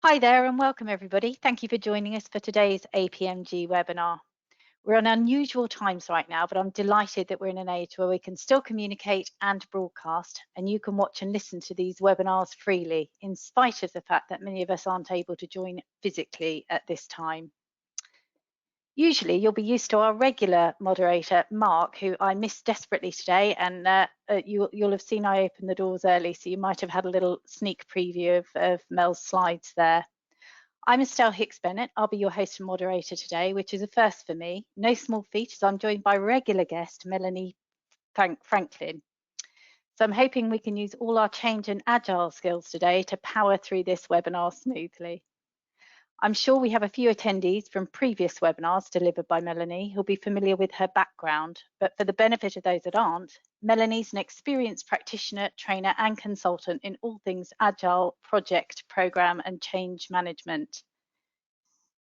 Hi there and welcome everybody. Thank you for joining us for today's APMG webinar. We're on unusual times right now, but I'm delighted that we're in an age where we can still communicate and broadcast, and you can watch and listen to these webinars freely, in spite of the fact that many of us aren't able to join physically at this time. Usually you'll be used to our regular moderator, Mark, who I miss desperately today, and you'll have seen I opened the doors early, so you might have had a little sneak preview of Mel's slides there. I'm Estelle Hicks-Bennett. I'll be your host and moderator today, which is a first for me. No small feat, as I'm joined by regular guest, Melanie Franklin. So I'm hoping we can use all our change and agile skills today to power through this webinar smoothly. I'm sure we have a few attendees from previous webinars delivered by Melanie who'll be familiar with her background, but for the benefit of those that aren't, Melanie's an experienced practitioner, trainer and consultant in all things Agile, project, program and change management.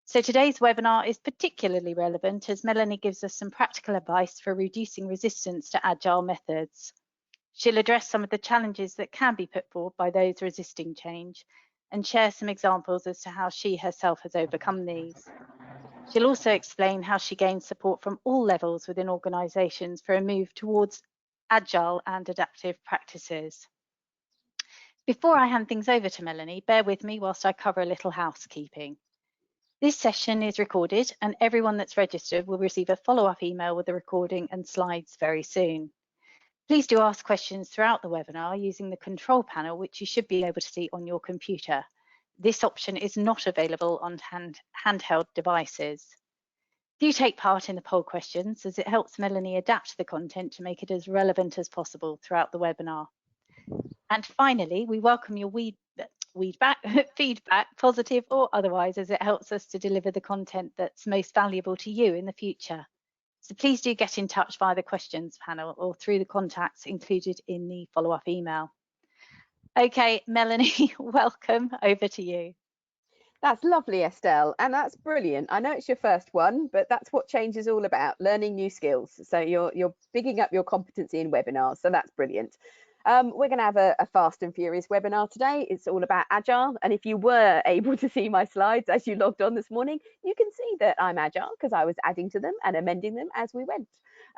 So today's webinar is particularly relevant as Melanie gives us some practical advice for reducing resistance to Agile methods. She'll address some of the challenges that can be put forward by those resisting change and share some examples as to how she herself has overcome these. She'll also explain how she gains support from all levels within organisations for a move towards agile and adaptive practices. Before I hand things over to Melanie, bear with me whilst I cover a little housekeeping. This session is recorded and everyone that's registered will receive a follow-up email with the recording and slides very soon. Please do ask questions throughout the webinar using the control panel, which you should be able to see on your computer. This option is not available on handheld devices. Do take part in the poll questions as it helps Melanie adapt the content to make it as relevant as possible throughout the webinar. And finally, we welcome your feedback, positive or otherwise, as it helps us to deliver the content that's most valuable to you in the future. So please do get in touch via the questions panel or through the contacts included in the follow-up email. Okay, Melanie, welcome. Over to you. That's lovely, Estelle, and that's brilliant. I know it's your first one, but that's what change is all about, learning new skills. So you're bigging up your competency in webinars, so that's brilliant. We're going to have a fast and furious webinar today. It's all about Agile, and if you were able to see my slides as you logged on this morning, you can see that I'm Agile because I was adding to them and amending them as we went.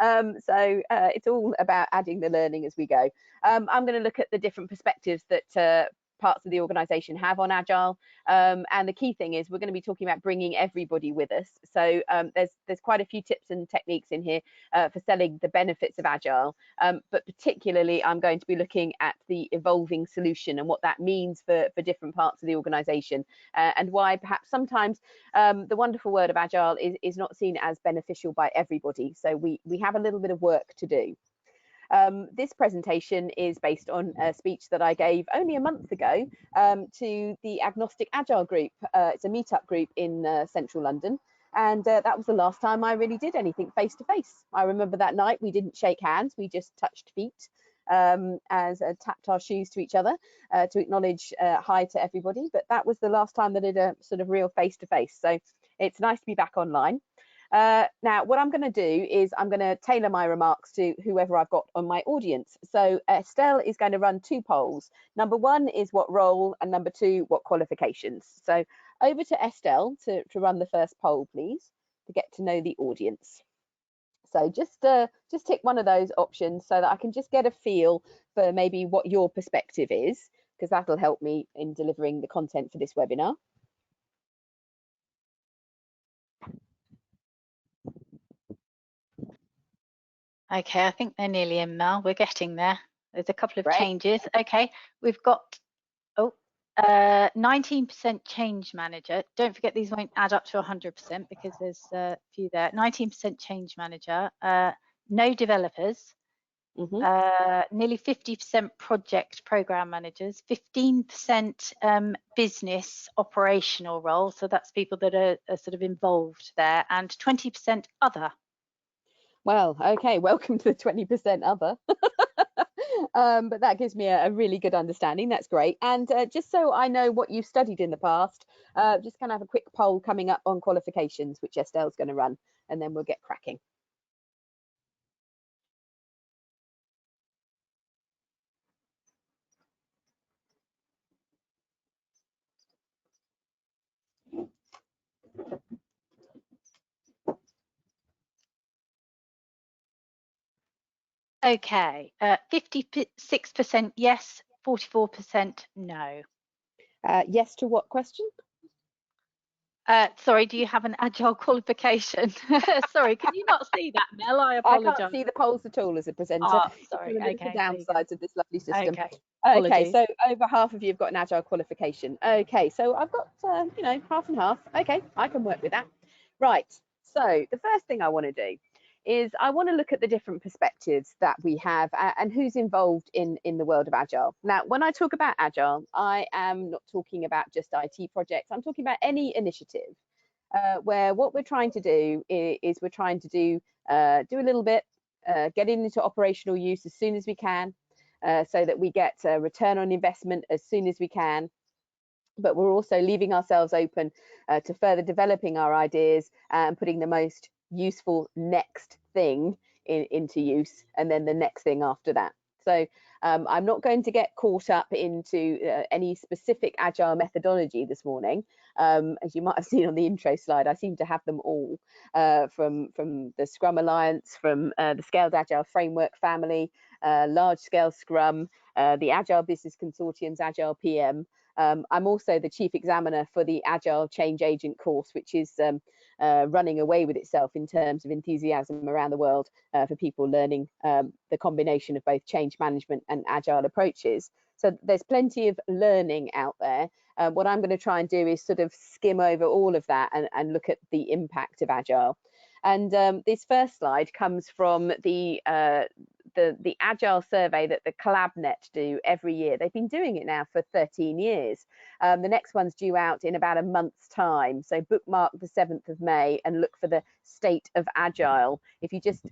It's all about adding the learning as we go. I'm going to look at the different perspectives that parts of the organization have on Agile, and the key thing is we're going to be talking about bringing everybody with us. So there's quite a few tips and techniques in here for selling the benefits of Agile, but particularly I'm going to be looking at the evolving solution and what that means for different parts of the organization, and why perhaps sometimes the wonderful word of Agile is not seen as beneficial by everybody. So we have a little bit of work to do. This presentation is based on a speech that I gave only a month ago to the Agnostic Agile group. It's a meetup group in central London. And that was the last time I really did anything face to face. I remember that night we didn't shake hands, we just touched feet tapped our shoes to each other to acknowledge hi to everybody. But that was the last time that I did a sort of real face to face. So it's nice to be back online. Now, what I'm going to do is I'm going to tailor my remarks to whoever I've got on my audience. So Estelle is going to run two polls. Number one is what role, and number two, what qualifications. So over to Estelle to run the first poll, please, to get to know the audience. So just tick one of those options so that I can just get a feel for maybe what your perspective is, because that'll help me in delivering the content for this webinar. Okay, I think they're nearly in, Mel. We're getting there. There's a couple of Great. changes. Okay, we've got 19% change manager. Don't forget these won't add up to 100% because there's a few there. 19% change manager, no developers, nearly 50% project program managers, 15% business operational role. So that's people that are sort of involved there, and 20% other. Well, okay, welcome to the 20% other. But that gives me a really good understanding. That's great. And just so I know what you've studied in the past, just kind of have a quick poll coming up on qualifications, which Estelle's going to run, and then we'll get cracking. Okay, 56% yes, 44% no. Yes to what question? Sorry, do you have an Agile qualification? Sorry, can you not see that, Mel? I I can't apologise. see the polls at all as a presenter. Ah, It's sorry. one of the little Okay, there you go. downsides of this lovely system. Okay, Okay, apologies. so over half of you have got an Agile qualification. Okay, so I've got, half and half. Okay, I can work with that. Right, so the first thing I want to do is I want to look at the different perspectives that we have and who's involved in the world of Agile. Now, when I talk about Agile, I am not talking about just IT projects. I'm talking about any initiative where what we're trying to do is we're trying to do a little bit, get into operational use as soon as we can, so that we get a return on investment as soon as we can. But we're also leaving ourselves open to further developing our ideas and putting the most useful next thing into use, and then the next thing after that. So I'm not going to get caught up into any specific Agile methodology this morning. As you might have seen on the intro slide, I seem to have them all from the Scrum Alliance, from the Scaled Agile Framework family, large scale Scrum, the Agile Business Consortium's Agile PM. I'm also the chief examiner for the Agile Change Agent course, which is running away with itself in terms of enthusiasm around the world for people learning the combination of both change management and Agile approaches. So there's plenty of learning out there. What I'm going to try and do is sort of skim over all of that and look at the impact of Agile. And this first slide comes from the Agile survey that the CollabNet do every year. They've been doing it now for 13 years. The next one's due out in about a month's time. So bookmark the 7th of May and look for the State of Agile. If you just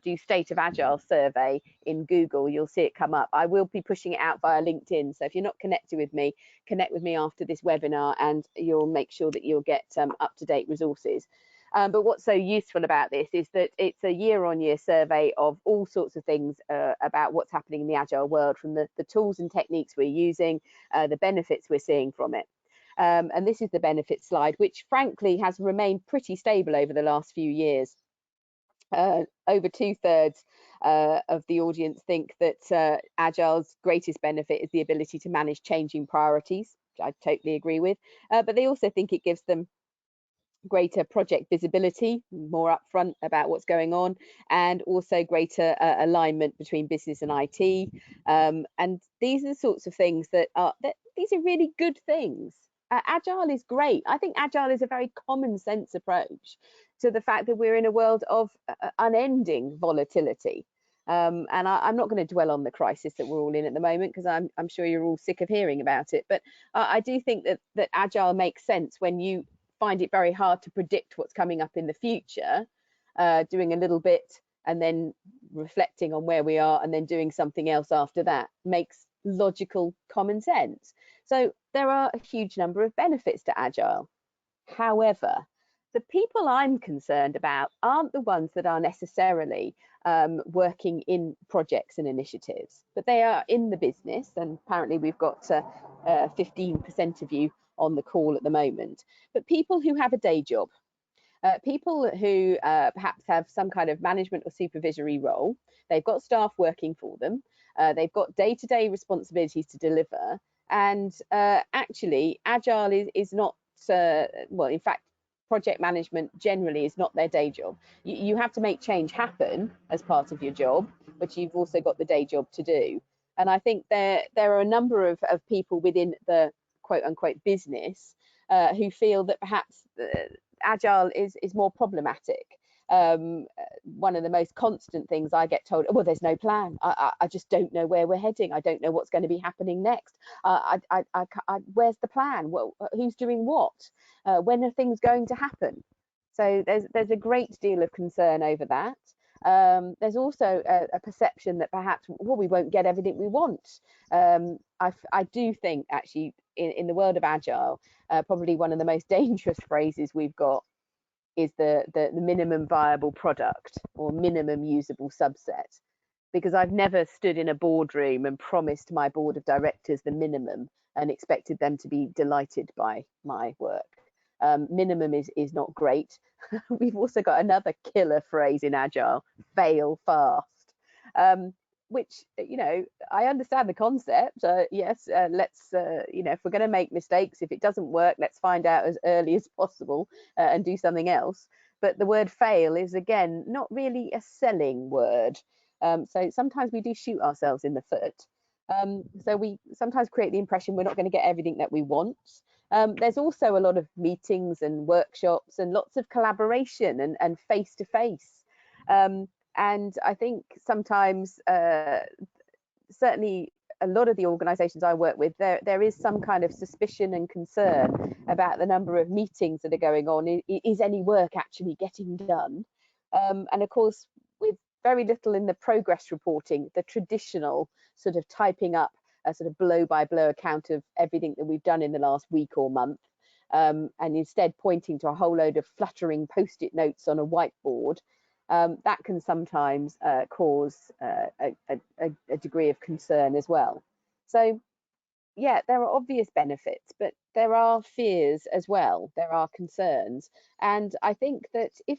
do State of Agile survey in Google, you'll see it come up. I will be pushing it out via LinkedIn. So if you're not connected with me, connect with me after this webinar and you'll make sure that you'll get up-to-date resources. But what's so useful about this is that it's a year-on-year survey of all sorts of things about what's happening in the Agile world, from the tools and techniques we're using, the benefits we're seeing from it. And this is the benefits slide, which frankly has remained pretty stable over the last few years. Over 2/3 of the audience think that Agile's greatest benefit is the ability to manage changing priorities, which I totally agree with. But they also think it gives them greater project visibility, more upfront about what's going on, and also greater alignment between business and IT. And these are the sorts of things these are really good things. Agile is great. I think Agile is a very common sense approach to the fact that we're in a world of unending volatility. And I'm not going to dwell on the crisis that we're all in at the moment, because I'm sure you're all sick of hearing about it. But I do think that Agile makes sense when you find it very hard to predict what's coming up in the future, doing a little bit and then reflecting on where we are and then doing something else after that makes logical common sense. So there are a huge number of benefits to Agile. However, the people I'm concerned about aren't the ones that are necessarily working in projects and initiatives, but they are in the business. And apparently we've got 15% of you on the call at the moment, but people who have a day job, people who perhaps have some kind of management or supervisory role, they've got staff working for them, they've got day-to-day responsibilities to deliver, and actually Agile is not, well, in fact, project management generally is not their day job. You have to make change happen as part of your job, but you've also got the day job to do. And I think there are a number of people within the quote unquote business who feel that perhaps Agile is more problematic. One of the most constant things I get told, oh, well, there's no plan. I just don't know where we're heading. I don't know what's going to be happening next. Where's the plan? Who's doing what? When are things going to happen? So there's a great deal of concern over that. There's also a perception that perhaps, well, we won't get everything we want. I do think actually in the world of Agile, probably one of the most dangerous phrases we've got is the minimum viable product or minimum usable subset. Because I've never stood in a boardroom and promised my board of directors the minimum and expected them to be delighted by my work. Minimum is not great. We've also got another killer phrase in Agile: fail fast. which, you know, I understand the concept. Yes, let's, you know, if we're going to make mistakes, if it doesn't work, let's find out as early as possible and do something else. But the word fail is, again, not really a selling word. So sometimes we do shoot ourselves in the foot. So we sometimes create the impression we're not going to get everything that we want. There's also a lot of meetings and workshops and lots of collaboration and face-to-face. And I think sometimes, certainly a lot of the organisations I work with, there is some kind of suspicion and concern about the number of meetings that are going on. Is any work actually getting done? And of course, with very little in the progress reporting, the traditional sort of typing up a sort of blow-by-blow account of everything that we've done in the last week or month, and instead pointing to a whole load of fluttering post-it notes on a whiteboard, that can sometimes cause a degree of concern as well. So, yeah, there are obvious benefits, but there are fears as well. There are concerns. And I think that if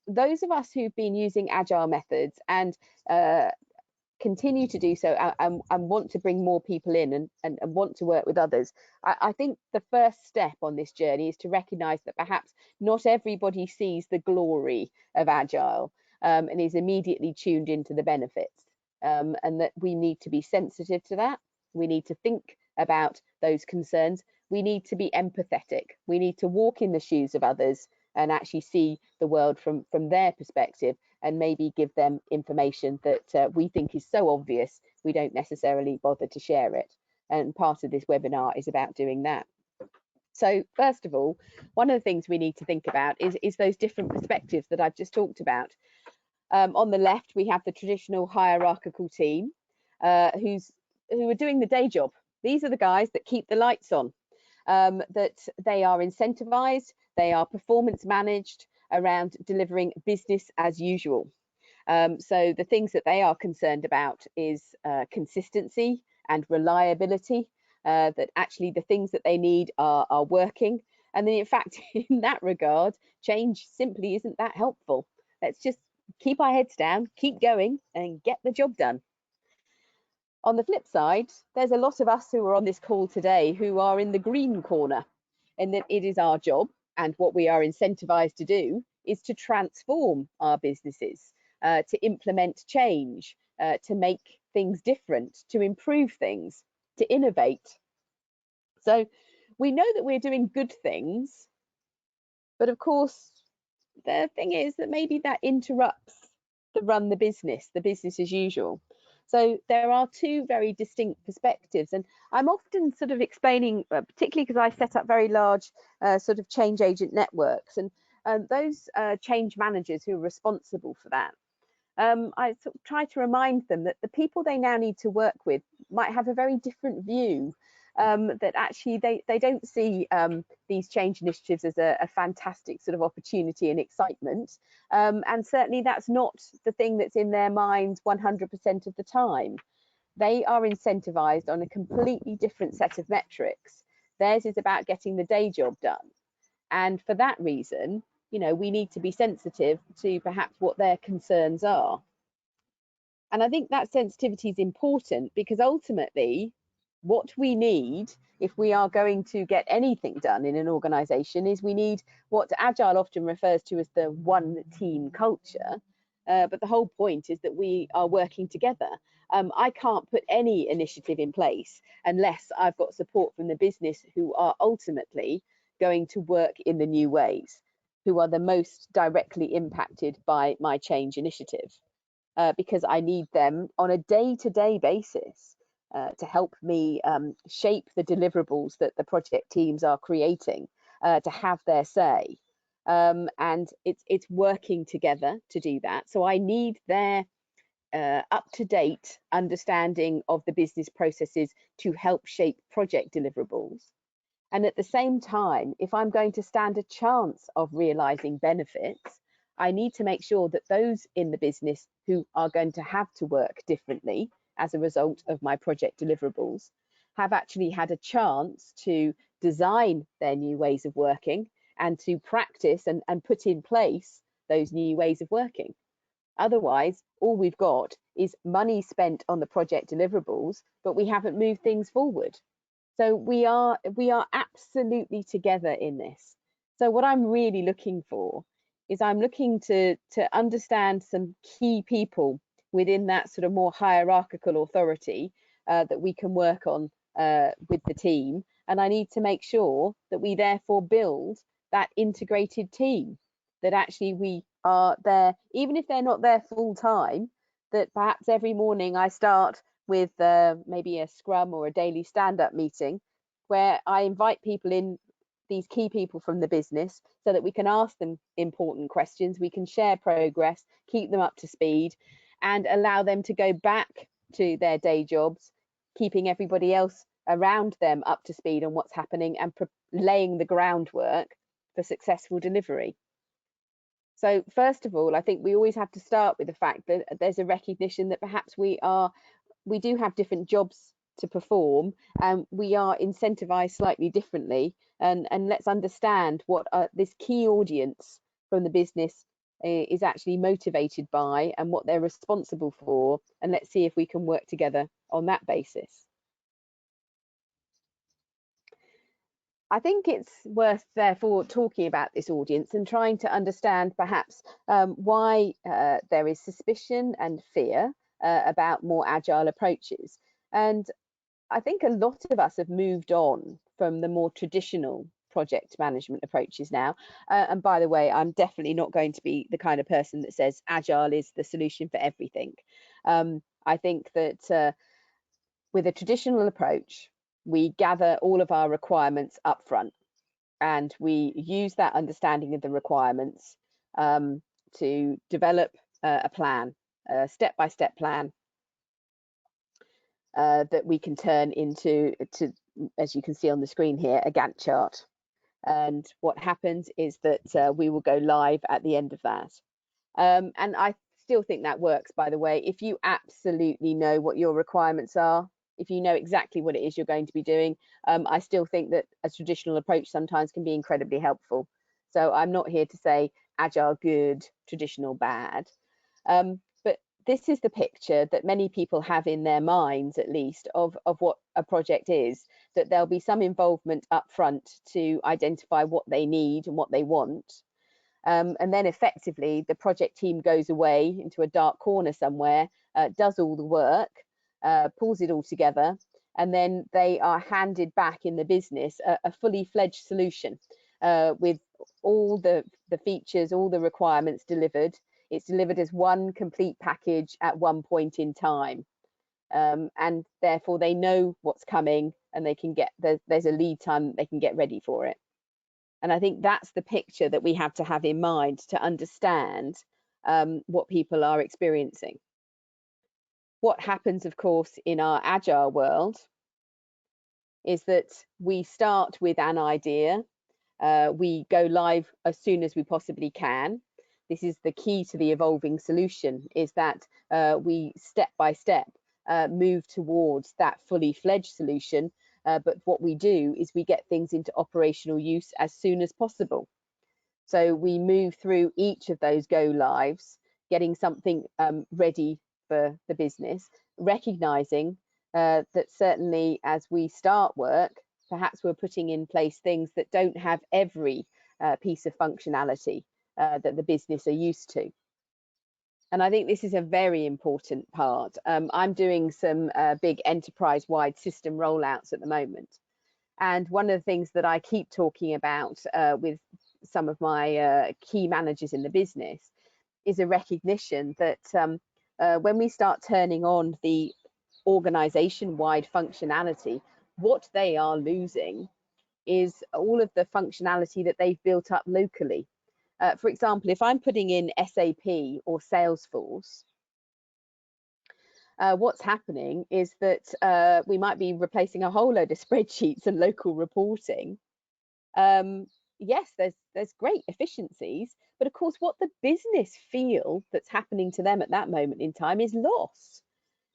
those of us who've been using Agile methods and continue to do so and want to bring more people in and want to work with others, I think the first step on this journey is to recognise that perhaps not everybody sees the glory of Agile and is immediately tuned into the benefits, and that we need to be sensitive to that. We need to think about those concerns. We need to be empathetic. We need to walk in the shoes of others and actually see the world from their perspective, and maybe give them information that we think is so obvious we don't necessarily bother to share it. And part of this webinar is about doing that. So first of all, one of the things we need to think about is those different perspectives that I've just talked about. On the left, we have the traditional hierarchical team who are doing the day job. These are the guys that keep the lights on, that they are incentivized, they are performance managed around delivering business as usual. So the things that they are concerned about is consistency and reliability, that actually the things that they need are working. And then in fact, in that regard, change simply isn't that helpful. Let's just keep our heads down, keep going and get the job done. On the flip side, there's a lot of us who are on this call today who are in the green corner, and that it is our job, and what we are incentivized to do is to transform our businesses, to implement change, to make things different, to improve things, to innovate. So we know that we're doing good things, but of course, the thing is that maybe that interrupts the business as usual. So there are two very distinct perspectives, and I'm often sort of explaining, particularly because I set up very large sort of change agent networks, and those change managers who are responsible for that, I sort of try to remind them that the people they now need to work with might have a very different view, that actually they don't see these change initiatives as a fantastic sort of opportunity and excitement. And certainly that's not the thing that's in their minds 100% of the time. They are incentivized on a completely different set of metrics. Theirs is about getting the day job done. And for that reason, you know, we need to be sensitive to perhaps what their concerns are. And I think that sensitivity is important, because ultimately what we need if we are going to get anything done in an organization is we need what Agile often refers to as the one team culture. But the whole point is that we are working together. I can't put any initiative in place unless I've got support from the business, who are ultimately going to work in the new ways, who are the most directly impacted by my change initiative, because I need them on a day-to-day basis to help me shape the deliverables that the project teams are creating, to have their say. And it's working together to do that. So I need their up-to-date understanding of the business processes to help shape project deliverables. And at the same time, if I'm going to stand a chance of realizing benefits, I need to make sure that those in the business who are going to have to work differently as a result of my project deliverables have actually had a chance to design their new ways of working and to practice and put in place those new ways of working. Otherwise, all we've got is money spent on the project deliverables, but we haven't moved things forward. So we are absolutely together in this. So what I'm really looking for is I'm looking to understand some key people within that sort of more hierarchical authority that we can work on with the team. And I need to make sure that we therefore build that integrated team, that actually we are there, even if they're not there full time, that perhaps every morning I start with maybe a scrum or a daily stand-up meeting where I invite people in, these key people from the business, so that we can ask them important questions, we can share progress, keep them up to speed, and allow them to go back to their day jobs, keeping everybody else around them up to speed on what's happening and laying the groundwork for successful delivery. So first of all, I think we always have to start with the fact that there's a recognition that perhaps we do have different jobs to perform, and we are incentivized slightly differently, and let's understand what this key audience from the business is actually motivated by and what they're responsible for, and let's see if we can work together on that basis. I think it's worth therefore talking about this audience and trying to understand perhaps why there is suspicion and fear about more agile approaches. And I think a lot of us have moved on from the more traditional project management approaches now. And by the way, I'm definitely not going to be the kind of person that says agile is the solution for everything. I think that with a traditional approach, we gather all of our requirements up front, and we use that understanding of the requirements to develop a plan, a step-by-step plan that we can turn into, as you can see on the screen here, a Gantt chart. And what happens is that we will go live at the end of that. And I still think that works, by the way. If you absolutely know what your requirements are, if you know exactly what it is you're going to be doing, I still think that a traditional approach sometimes can be incredibly helpful. So I'm not here to say agile good, traditional bad. But this is the picture that many people have in their minds, at least, of what a project is, that there'll be some involvement up front to identify what they need and what they want. And then effectively the project team goes away into a dark corner somewhere, does all the work, pulls it all together, and then they are handed back in the business a fully fledged solution with all the features, all the requirements delivered. It's delivered as one complete package at one point in time. And therefore they know what's coming, and they can get, there's a lead time, they can get ready for it. And I think that's the picture that we have to have in mind to understand what people are experiencing. What happens, of course, in our agile world is that we start with an idea, we go live as soon as we possibly can. This is the key to the evolving solution, is that we step by step move towards that fully fledged solution. But what we do is we get things into operational use as soon as possible. So we move through each of those go lives, getting something ready for the business, recognizing that certainly as we start work, perhaps we're putting in place things that don't have every piece of functionality that the business are used to. And I think this is a very important part. I'm doing some big enterprise-wide system rollouts at the moment. And one of the things that I keep talking about with some of my key managers in the business is a recognition that when we start turning on the organization-wide functionality, what they are losing is all of the functionality that they've built up locally. For example, if I'm putting in SAP or Salesforce, what's happening is that we might be replacing a whole load of spreadsheets and local reporting. Yes, there's great efficiencies, but of course what the business feel that's happening to them at that moment in time is loss,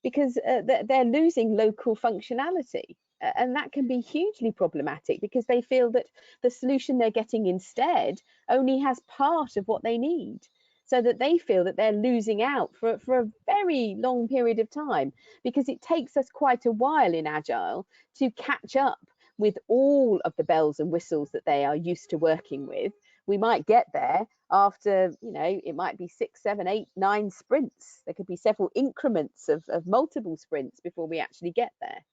because they're losing local functionality. And that can be hugely problematic, because they feel that the solution they're getting instead only has part of what they need. so that they feel that they're losing out for a very long period of time, because it takes us quite a while in Agile to catch up with all of the bells and whistles that they are used to working with. We might get there after, it might be 6, 7, 8, 9 sprints. There could be several increments of multiple sprints before we actually get there.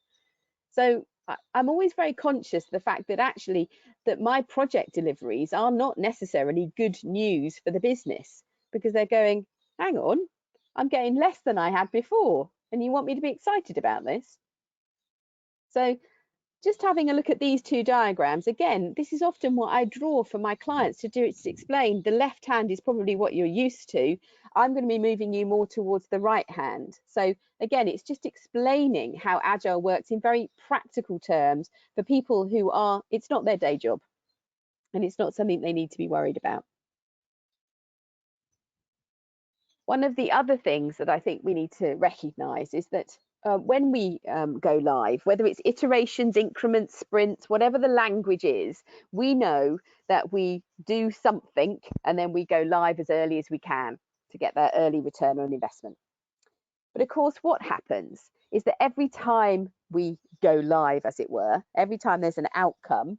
So I'm always very conscious of the fact that actually that my project deliveries are not necessarily good news for the business, because they're going, hang on, I'm getting less than I had before, and you want me to be excited about this? So just having a look at these two diagrams, again, this is often what I draw for my clients to do. It's to explain the left hand is probably what you're used to. I'm going to be moving you more towards the right hand. So again, it's just explaining how Agile works in very practical terms for people who are, it's not their day job, and it's not something they need to be worried about. One of the other things that I think we need to recognize is that when we go live, whether it's iterations, increments, sprints, whatever the language is, we know that we do something and then we go live as early as we can to get that early return on investment. But of course, what happens is that every time we go live, as it were, every time there's an outcome,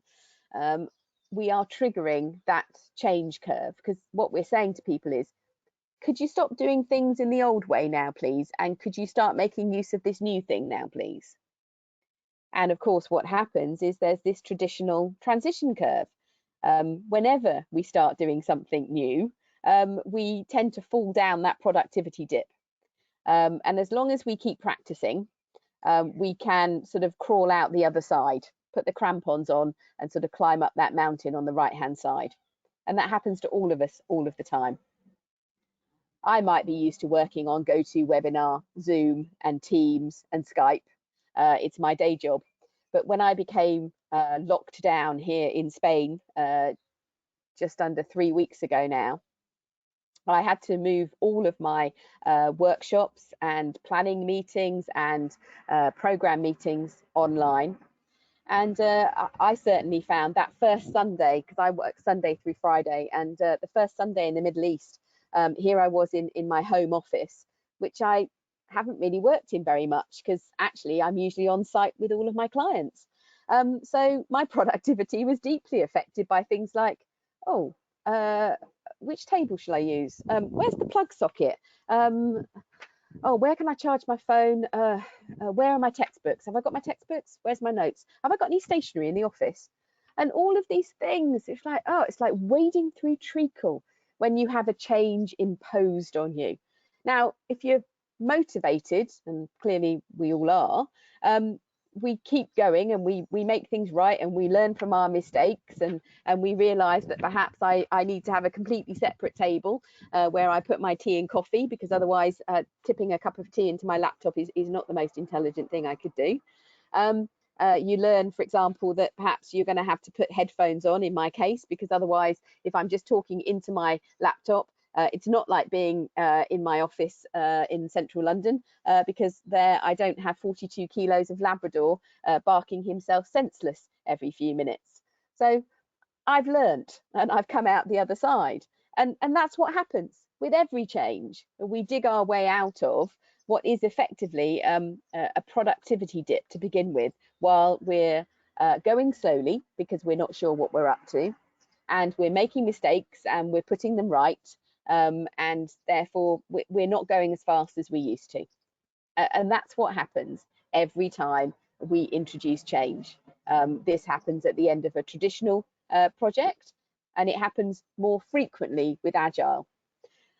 we are triggering that change curve, because what we're saying to people is, could you stop doing things in the old way now, please? And could you start making use of this new thing now, please? And of course, what happens is there's this traditional transition curve. Whenever we start doing something new, we tend to fall down that productivity dip. And as long as we keep practicing, we can sort of crawl out the other side, put the crampons on and sort of climb up that mountain on the right-hand side. And that happens to all of us all of the time. I might be used to working on GoToWebinar, Zoom and Teams and Skype. It's my day job. But when I became locked down here in Spain just under 3 weeks ago now, I had to move all of my workshops and planning meetings and program meetings online. And I certainly found that first Sunday, because I work Sunday through Friday, and the first Sunday in the Middle East, here I was in my home office, which I haven't really worked in very much, because actually I'm usually on site with all of my clients. So my productivity was deeply affected by things like, which table shall I use? Where's the plug socket? Where can I charge my phone? Where are my textbooks? Have I got my textbooks? Where's my notes? Have I got any stationery in the office? And all of these things, it's like wading through treacle when you have a change imposed on you. Now, if you're motivated, and clearly we all are, we keep going and we make things right, and we learn from our mistakes, and we realize that perhaps I need to have a completely separate table where I put my tea and coffee, because otherwise tipping a cup of tea into my laptop is not the most intelligent thing I could do. You learn, for example, that perhaps you're going to have to put headphones on, in my case, because otherwise, if I'm just talking into my laptop, it's not like being in my office in central London, because there I don't have 42 kilos of Labrador barking himself senseless every few minutes. So I've learnt, and I've come out the other side. And that's what happens with every change. We dig our way out of what is effectively a productivity dip to begin with, while we're going slowly because we're not sure what we're up to, and we're making mistakes and we're putting them right. And therefore we're not going as fast as we used to. And that's what happens every time we introduce change. This happens at the end of a traditional project, and it happens more frequently with Agile.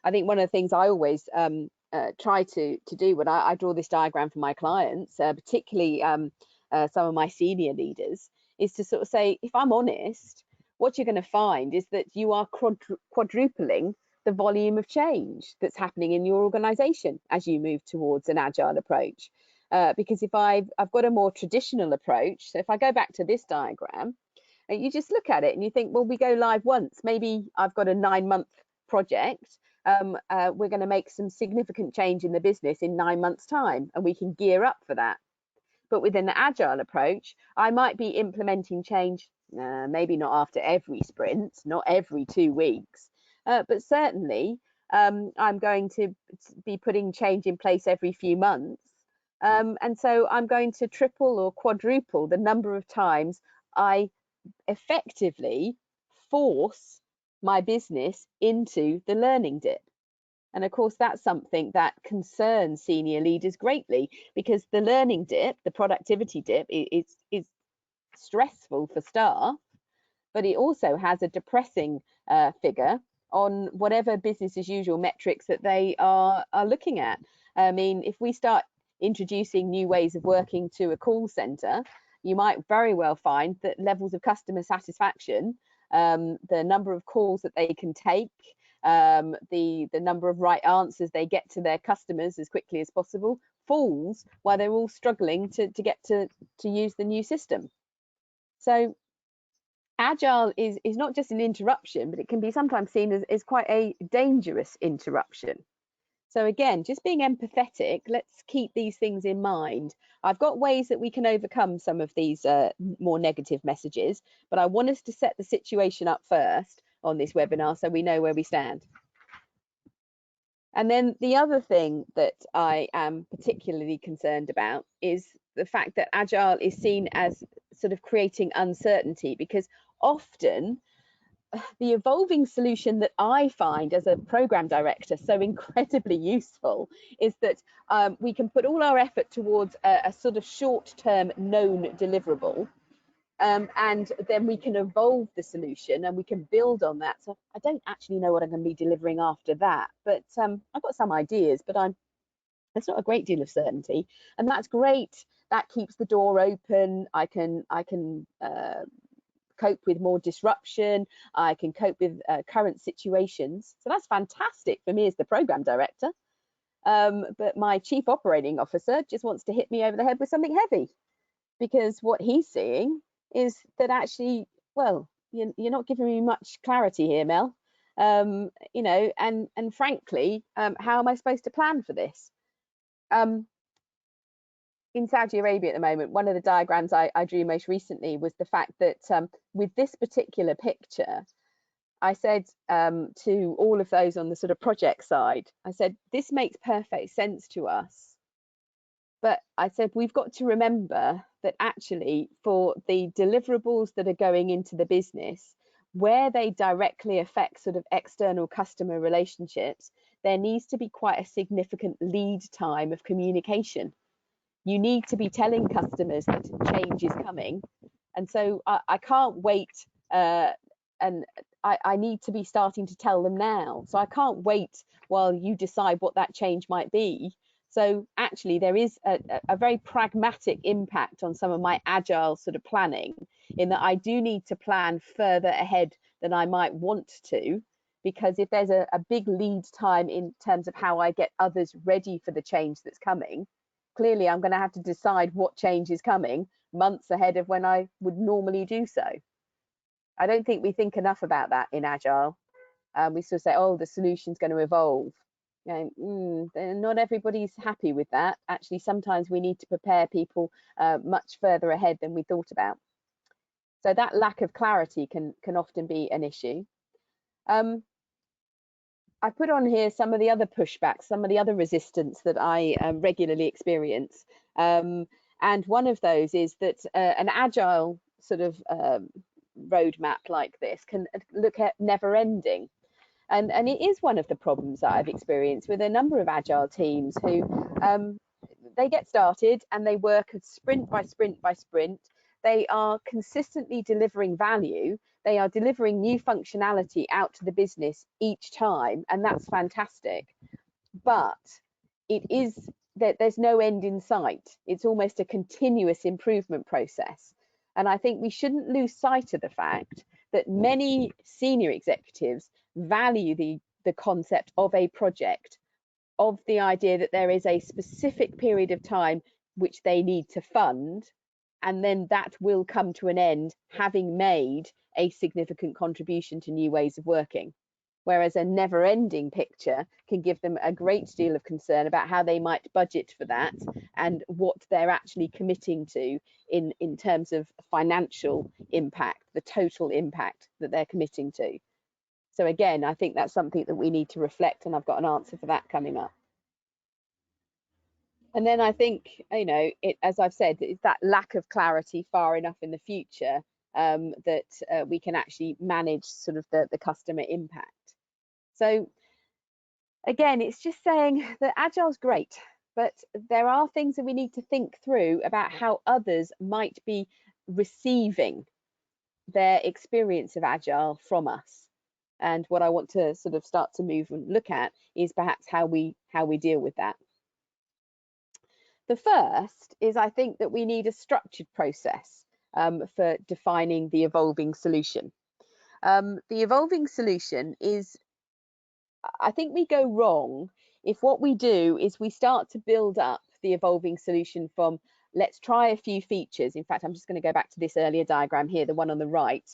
I think one of the things I always try to do when I draw this diagram for my clients, particularly some of my senior leaders, is to sort of say, if I'm honest, what you're going to find is that you are quadrupling the volume of change that's happening in your organization as you move towards an Agile approach. Because if I've got a more traditional approach, so if I go back to this diagram, you just look at it and you think, well, we go live once, maybe I've got a 9-month project, we're going to make some significant change in the business in 9 months' time, and we can gear up for that. But within the Agile approach, I might be implementing change, maybe not after every sprint, not every 2 weeks, but certainly I'm going to be putting change in place every few months. And so I'm going to triple or quadruple the number of times I effectively force my business into the learning dip. And of course, that's something that concerns senior leaders greatly, because the learning dip, the productivity dip, is stressful for staff, but it also has a depressing figure on whatever business as usual metrics that they are looking at. I mean, if we start introducing new ways of working to a call center, you might very well find that levels of customer satisfaction, the number of calls that they can take, the number of right answers they get to their customers as quickly as possible, falls while they're all struggling to get to use the new system. So Agile is not just an interruption, but it can be sometimes seen as quite a dangerous interruption. So again, just being empathetic, let's keep these things in mind. I've got ways that we can overcome some of these more negative messages, but I want us to set the situation up first on this webinar so we know where we stand. And then the other thing that I am particularly concerned about is the fact that Agile is seen as sort of creating uncertainty, because often the evolving solution that I find as a program director so incredibly useful is that we can put all our effort towards a sort of short-term known deliverable, and then we can evolve the solution and we can build on that. So I don't actually know what I'm going to be delivering after that, but I've got some ideas, but there's not a great deal of certainty, and that's great. That keeps the door open. I can cope with more disruption. I can cope with current situations. So that's fantastic for me as the program director. But my chief operating officer just wants to hit me over the head with something heavy, because what he's seeing is that actually, well, you're not giving me much clarity here, Mel. You know, and frankly, how am I supposed to plan for this? In Saudi Arabia at the moment, one of the diagrams I drew most recently was the fact that with this particular picture, I said to all of those on the sort of project side, I said, this makes perfect sense to us. But I said, we've got to remember that actually for the deliverables that are going into the business, where they directly affect sort of external customer relationships, there needs to be quite a significant lead time of communication. You need to be telling customers that change is coming. And so I can't wait, and I need to be starting to tell them now. So I can't wait while you decide what that change might be. So actually there is a very pragmatic impact on some of my agile sort of planning, in that I do need to plan further ahead than I might want to, because if there's a big lead time in terms of how I get others ready for the change that's coming, clearly I'm going to have to decide what change is coming months ahead of when I would normally do so. I don't think we think enough about that in Agile. We sort of say, oh, the solution's going to evolve. You know, not everybody's happy with that. Actually, sometimes we need to prepare people much further ahead than we thought about. So that lack of clarity can often be an issue. I put on here some of the other pushbacks, some of the other resistance that I regularly experience. And one of those is that an agile sort of roadmap like this can look at never ending. And it is one of the problems that I've experienced with a number of agile teams who they get started and they work sprint by sprint by sprint. They are consistently delivering value. They are delivering new functionality out to the business each time, and that's fantastic. But it is that there's no end in sight. It's almost a continuous improvement process. And I think we shouldn't lose sight of the fact that many senior executives value the concept of a project, of the idea that there is a specific period of time which they need to fund, and then that will come to an end having made a significant contribution to new ways of working. Whereas a never-ending picture can give them a great deal of concern about how they might budget for that and what they're actually committing to in terms of financial impact, the total impact that they're committing to. So again, I think that's something that we need to reflect, and I've got an answer for that coming up. And then I think, you know, as I've said, it's that lack of clarity far enough in the future that we can actually manage sort of the customer impact. So again, it's just saying that Agile's great, but there are things that we need to think through about how others might be receiving their experience of Agile from us. And what I want to sort of start to move and look at is perhaps how we deal with that. The first is, I think that we need a structured process for defining the evolving solution. The evolving solution is, I think we go wrong if what we do is we start to build up the evolving solution from, let's try a few features. In fact, I'm just going to go back to this earlier diagram here, the one on the right.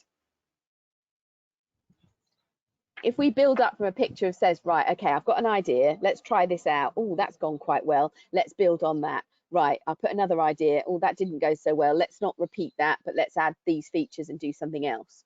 If we build up from a picture of says, right, okay, I've got an idea, let's try this out. Oh, that's gone quite well. Let's build on that. Right, I'll put another idea. Oh, that didn't go so well. Let's not repeat that, but let's add these features and do something else.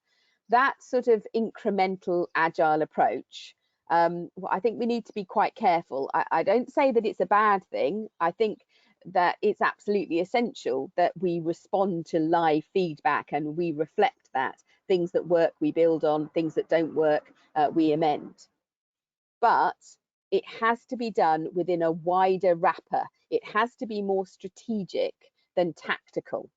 That sort of incremental agile approach, I think we need to be quite careful. I don't say that it's a bad thing. I think that it's absolutely essential that we respond to live feedback and we reflect that. Things that work, we build on. Things that don't work, we amend. But it has to be done within a wider wrapper. It has to be more strategic than tactical.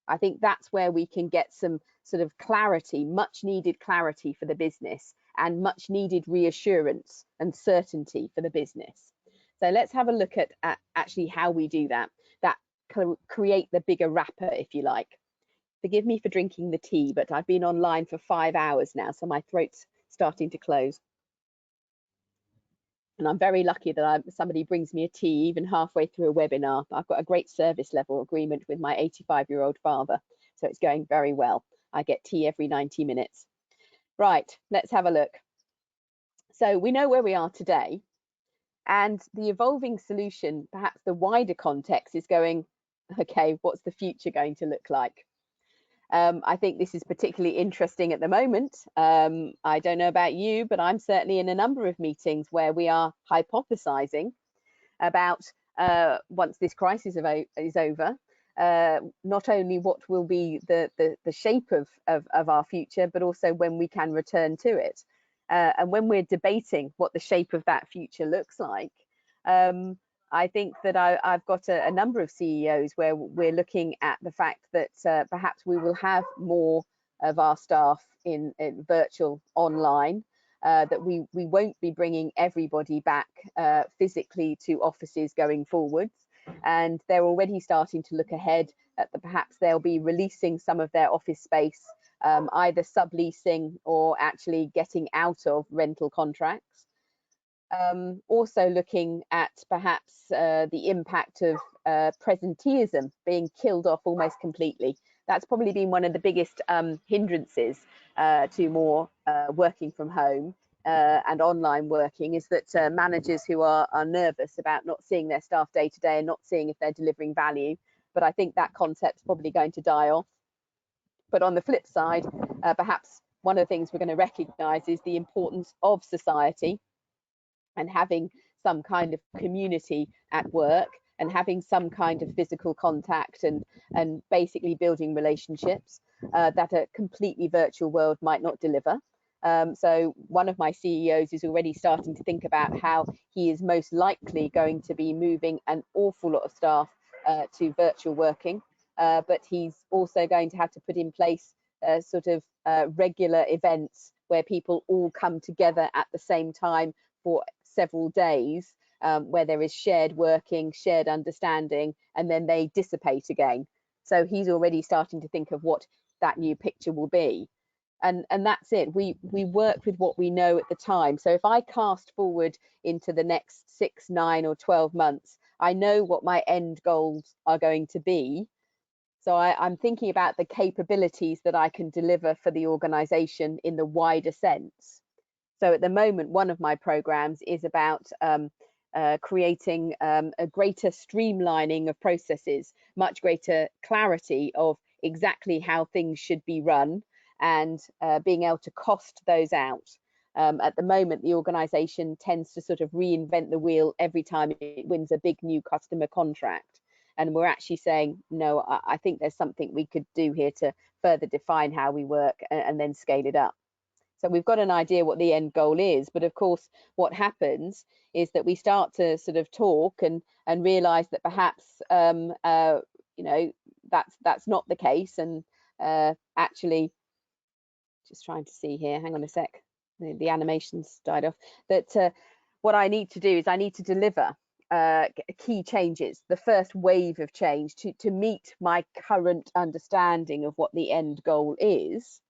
I think that's where we can get some sort of clarity, much needed clarity for the business, and much needed reassurance and certainty for the business. So let's have a look at actually how we do that create the bigger wrapper, if you like. Forgive me for drinking the tea, but I've been online for 5 hours now, so my throat's starting to close. And I'm very lucky that somebody brings me a tea even halfway through a webinar. I've got a great service level agreement with my 85-year-old father, so it's going very well. I get tea every 90 minutes. Right, let's have a look. So we know where we are today, and the evolving solution, perhaps the wider context, is going, okay, what's the future going to look like? I think this is particularly interesting at the moment. I don't know about you, but I'm certainly in a number of meetings where we are hypothesizing about once this crisis is over, not only what will be the shape of our future, but also when we can return to it. And when we're debating what the shape of that future looks like, I think that I've got a number of CEOs where we're looking at the fact that perhaps we will have more of our staff in virtual online, that we won't be bringing everybody back physically to offices going forwards. And they're already starting to look ahead at perhaps they'll be releasing some of their office space, either subleasing or actually getting out of rental contracts. Also looking at perhaps the impact of presenteeism being killed off almost completely. That's probably been one of the biggest hindrances to more working from home and online working, is that managers who are nervous about not seeing their staff day to day and not seeing if they're delivering value. But I think that concept's probably going to die off. But on the flip side, perhaps one of the things we're going to recognise is the importance of society and having some kind of community at work and having some kind of physical contact and basically building relationships that a completely virtual world might not deliver. So one of my CEOs is already starting to think about how he is most likely going to be moving an awful lot of staff to virtual working, but he's also going to have to put in place sort of regular events where people all come together at the same time for several days, where there is shared working, shared understanding, and then they dissipate again. So he's already starting to think of what that new picture will be. And that's it. We work with what we know at the time. So if I cast forward into the next 6, 9, or 12 months, I know what my end goals are going to be. So I'm thinking about the capabilities that I can deliver for the organization in the wider sense. So at the moment, one of my programs is about creating a greater streamlining of processes, much greater clarity of exactly how things should be run, and being able to cost those out. At the moment, the organization tends to sort of reinvent the wheel every time it wins a big new customer contract. And we're actually saying, no, I think there's something we could do here to further define how we work and then scale it up. So we've got an idea what the end goal is, but of course, what happens is that we start to sort of talk and realize that perhaps you know, that's not the case. And actually, just trying to see here, hang on a sec, the animations died off. That what I need to do is I need to deliver key changes, the first wave of change to meet my current understanding of what the end goal is.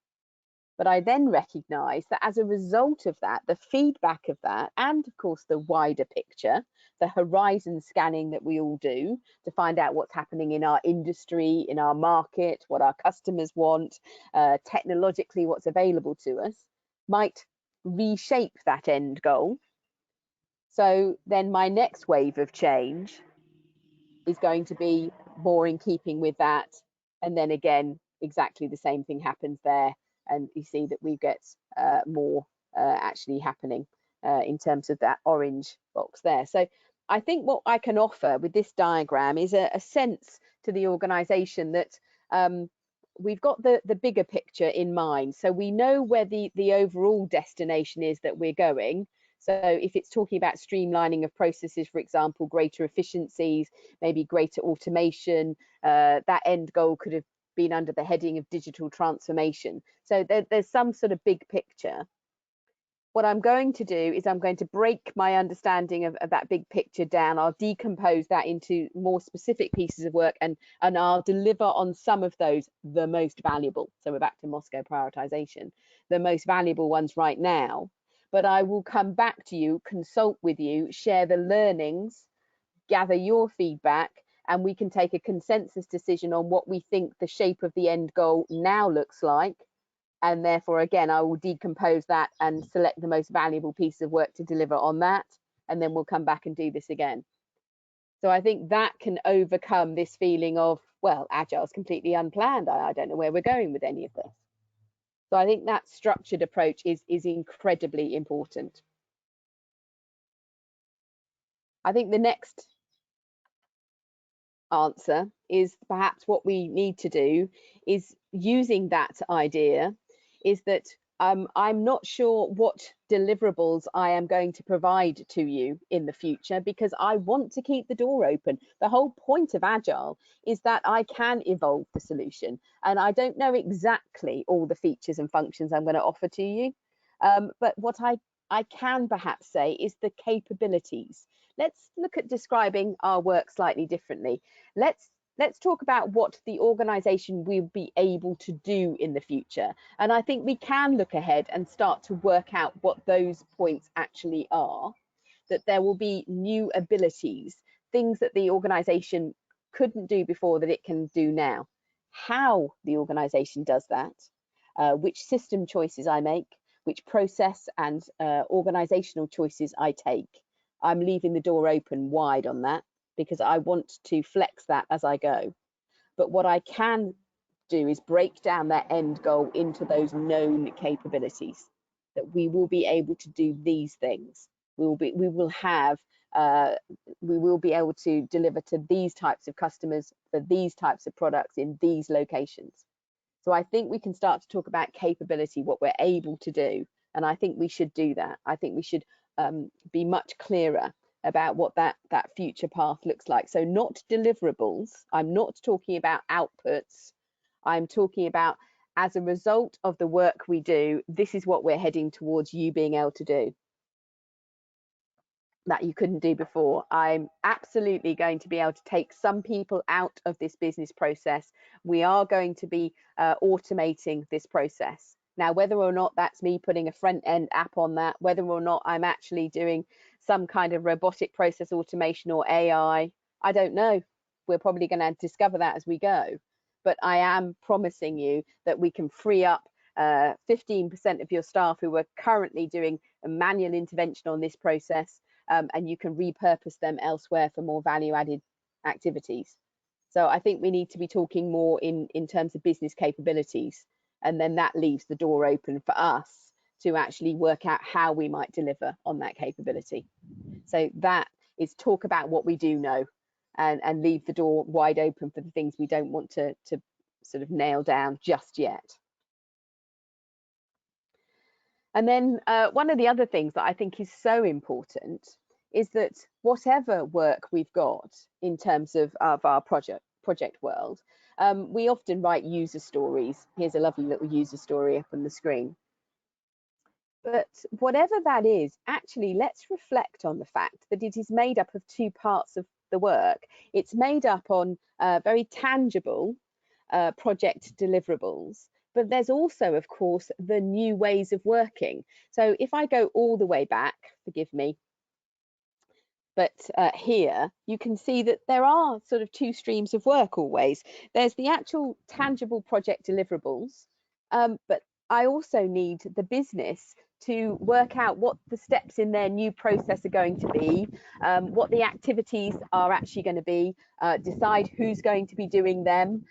But I then recognize that as a result of that, the feedback of that, and of course the wider picture, the horizon scanning that we all do to find out what's happening in our industry, in our market, what our customers want, technologically what's available to us, might reshape that end goal. So then my next wave of change is going to be more in keeping with that. And then again, exactly the same thing happens there. And you see that we get more actually happening in terms of that orange box there. So I think what I can offer with this diagram is a sense to the organization that we've got the bigger picture in mind. So we know where the overall destination is that we're going. So if it's talking about streamlining of processes, for example, greater efficiencies, maybe greater automation, that end goal could have been under the heading of digital transformation. So there's some sort of big picture. What I'm going to do is I'm going to break my understanding of that big picture down. I'll decompose that into more specific pieces of work, and I'll deliver on some of those, the most valuable. So we're back to Moscow prioritization, the most valuable ones right now. But I will come back to you, consult with you, share the learnings, gather your feedback, and we can take a consensus decision on what we think the shape of the end goal now looks like. And therefore, again, I will decompose that and select the most valuable piece of work to deliver on that. And then we'll come back and do this again. So I think that can overcome this feeling of, well, Agile is completely unplanned. I don't know where we're going with any of this. So I think that structured approach is incredibly important. I think the next answer is perhaps what we need to do is using that idea is that I'm not sure what deliverables I am going to provide to you in the future, because I want to keep the door open. The whole point of Agile is that I can evolve the solution, and I don't know exactly all the features and functions I'm going to offer to you. But what I can perhaps say is the capabilities. Let's look at describing our work slightly differently. Let's talk about what the organization will be able to do in the future. And I think we can look ahead and start to work out what those points actually are, that there will be new abilities, things that the organization couldn't do before that it can do now. How the organization does that, which system choices I make, which process and organizational choices I take. I'm leaving the door open wide on that, because I want to flex that as I go. But what I can do is break down that end goal into those known capabilities, that we will be able to do these things. We will be able to deliver to these types of customers for these types of products in these locations. So I think we can start to talk about capability, what we're able to do. And I think we should do that. I think we should be much clearer about what that future path looks like. So not deliverables. I'm not talking about outputs. I'm talking about, as a result of the work we do, this is what we're heading towards you being able to do that you couldn't do before. I'm absolutely going to be able to take some people out of this business process. We are going to be automating this process. Now, whether or not that's me putting a front end app on that, whether or not I'm actually doing some kind of robotic process automation or AI, I don't know. We're probably going to discover that as we go. But I am promising you that we can free up 15% of your staff who are currently doing a manual intervention on this process, and you can repurpose them elsewhere for more value-added activities. So I think we need to be talking more in terms of business capabilities, and then that leaves the door open for us to actually work out how we might deliver on that capability. So that is talk about what we do know, and leave the door wide open for the things we don't want to sort of nail down just yet. And then one of the other things that I think is so important is that whatever work we've got in terms of our project world, we often write user stories. Here's a lovely little user story up on the screen. But whatever that is, actually, let's reflect on the fact that it is made up of two parts of the work. It's made up on very tangible project deliverables, but there's also, of course, the new ways of working. So if I go all the way back, forgive me, but here you can see that there are sort of two streams of work always. There's the actual tangible project deliverables, but I also need the business to work out what the steps in their new process are going to be, what the activities are actually going to be, decide who's going to be doing them,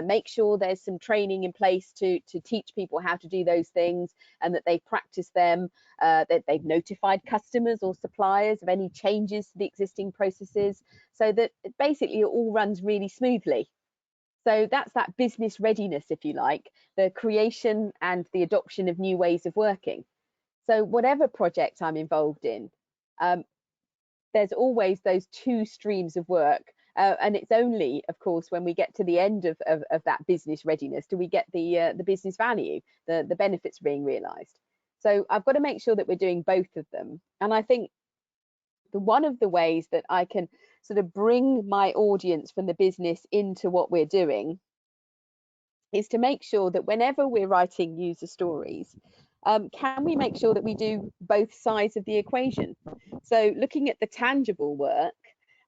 make sure there's some training in place to teach people how to do those things, and that they've practiced them, that they've notified customers or suppliers of any changes to the existing processes, so that basically it all runs really smoothly. So that's that business readiness, if you like, the creation and the adoption of new ways of working. So whatever project I'm involved in, there's always those two streams of work. And it's only, of course, when we get to the end of that business readiness do we get the business value, the benefits being realised. So I've got to make sure that we're doing both of them. And I think one of the ways that I can sort of bring my audience from the business into what we're doing is to make sure that whenever we're writing user stories, can we make sure that we do both sides of the equation? So looking at the tangible work,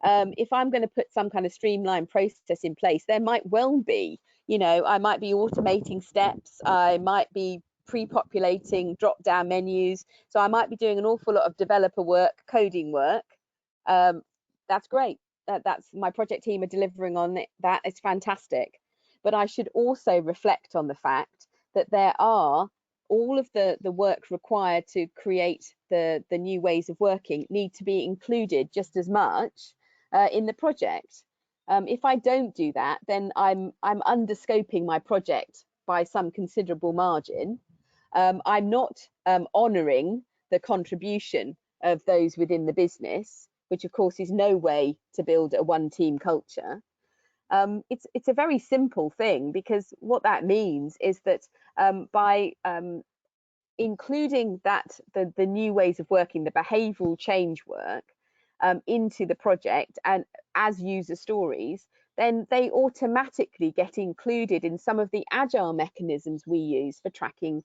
if I'm going to put some kind of streamlined process in place, there might well be, you know, I might be automating steps, I might be pre-populating drop-down menus, so I might be doing an awful lot of developer work, coding work. That's great. That's my project team are delivering on it. That is fantastic. But I should also reflect on the fact that there are all of the work required to create the new ways of working need to be included just as much in the project. If I don't do that, then I'm underscoping my project by some considerable margin. I'm not honouring the contribution of those within the business, which of course is no way to build a one-team culture. It's a very simple thing, because what that means is that by including the new ways of working, the behavioural change work into the project and as user stories, then they automatically get included in some of the agile mechanisms we use for tracking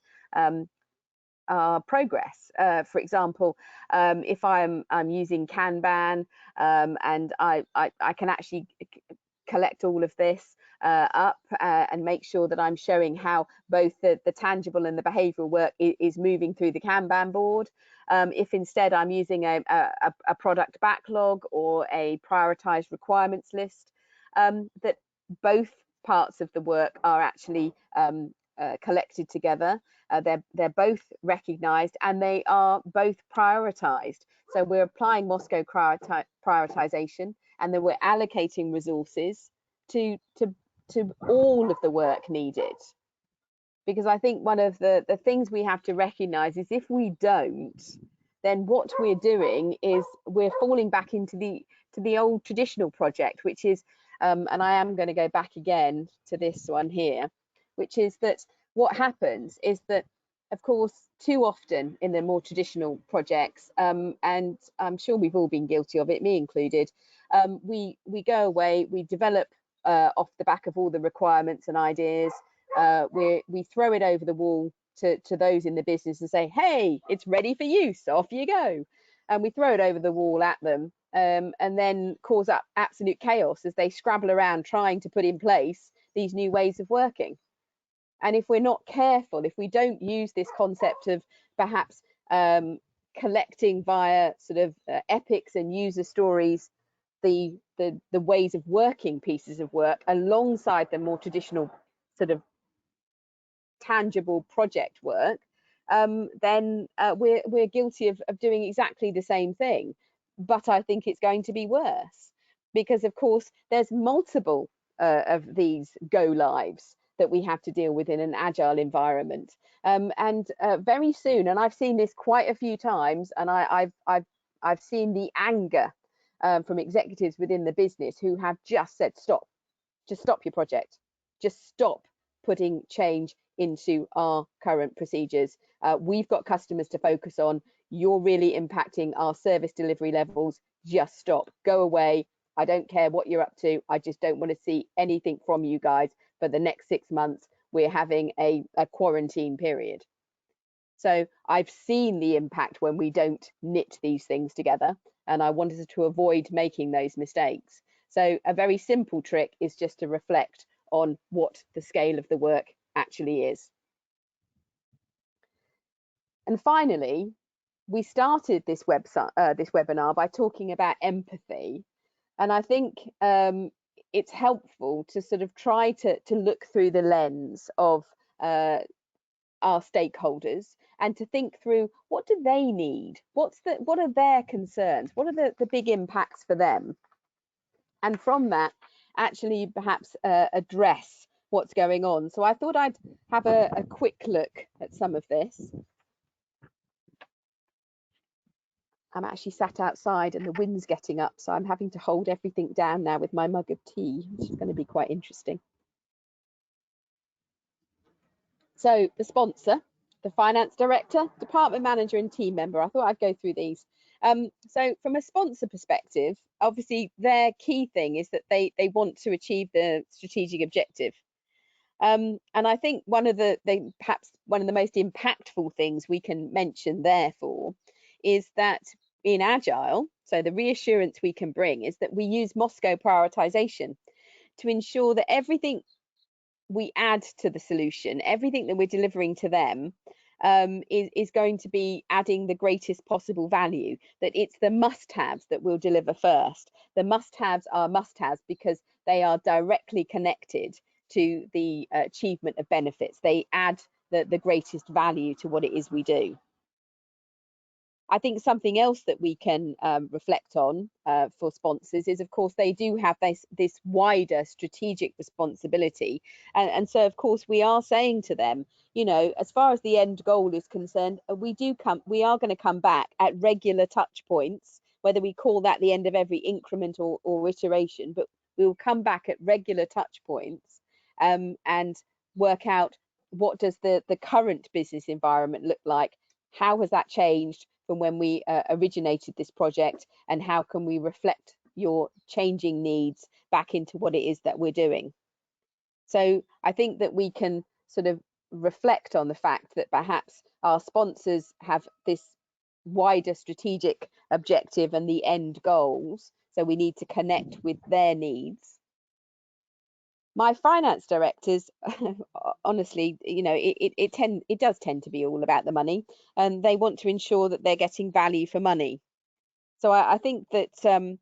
our progress. For example, if I'm using Kanban, and I can actually collect all of this up and make sure that I'm showing how both the tangible and the behavioural work is moving through the Kanban board. If instead I'm using a product backlog or a prioritised requirements list, that both parts of the work are actually collected together. They're both recognised and they are both prioritised. So we're applying Moscow prioritisation, and then we're allocating resources to all of the work needed. Because I think one of the things we have to recognise is if we don't, then what we're doing is we're falling back into the old traditional project, which is, and I am going to go back again to this one here, which is that what happens is that, of course, too often in the more traditional projects, and I'm sure we've all been guilty of it, me included, we go away, we develop off the back of all the requirements and ideas, we throw it over the wall to those in the business and say, hey, it's ready for use, off you go. And we throw it over the wall at them, and then cause up absolute chaos as they scrabble around trying to put in place these new ways of working. And if we're not careful, if we don't use this concept of perhaps collecting via sort of epics and user stories the ways of working pieces of work alongside the more traditional sort of tangible project work, then we're guilty of doing exactly the same thing. But I think it's going to be worse, because of course there's multiple of these go lives that we have to deal with in an agile environment, and very soon, and I've seen this quite a few times, and I've seen the anger from executives within the business who have just said, stop, just stop your project, just stop putting change into our current procedures. We've got customers to focus on. You're really impacting our service delivery levels. Just stop, go away. I don't care what you're up to. I just don't want to see anything from you guys for the next 6 months. We're having a quarantine period. So I've seen the impact when we don't knit these things together, and I wanted to avoid making those mistakes. So a very simple trick is just to reflect on what the scale of the work actually is. And finally, we started this webinar by talking about empathy, and I think it's helpful to sort of try to look through the lens of our stakeholders and to think through, what do they need? What are their concerns? What are the big impacts for them? And from that, actually perhaps address what's going on. So I thought I'd have a quick look at some of this. I'm actually sat outside and the wind's getting up, so I'm having to hold everything down now with my mug of tea, which is going to be quite interesting. So the sponsor, the finance director, department manager and team member. I thought I'd go through these. So from a sponsor perspective, obviously their key thing is that they want to achieve the strategic objective. And I think perhaps one of the most impactful things we can mention therefore is that in Agile, so the reassurance we can bring is that we use Moscow prioritization to ensure that everything we add to the solution, everything that we're delivering to them, is going to be adding the greatest possible value, that it's the must-haves that we'll deliver first. The must-haves are must-haves because they are directly connected to the achievement of benefits. They add the greatest value to what it is we do. I think something else that we can reflect on for sponsors is, of course, they do have this wider strategic responsibility. And so, of course, we are saying to them, you know, as far as the end goal is concerned, we are going to come back at regular touch points, whether we call that the end of every increment or iteration, but we will come back at regular touch points and work out, what does the current business environment look like? How has that changed from when we originated this project, and how can we reflect your changing needs back into what it is that we're doing? So I think that we can sort of reflect on the fact that perhaps our sponsors have this wider strategic objective and the end goals, so we need to connect with their needs. My finance directors, honestly, you know, it does tend to be all about the money, and they want to ensure that they're getting value for money. So I think that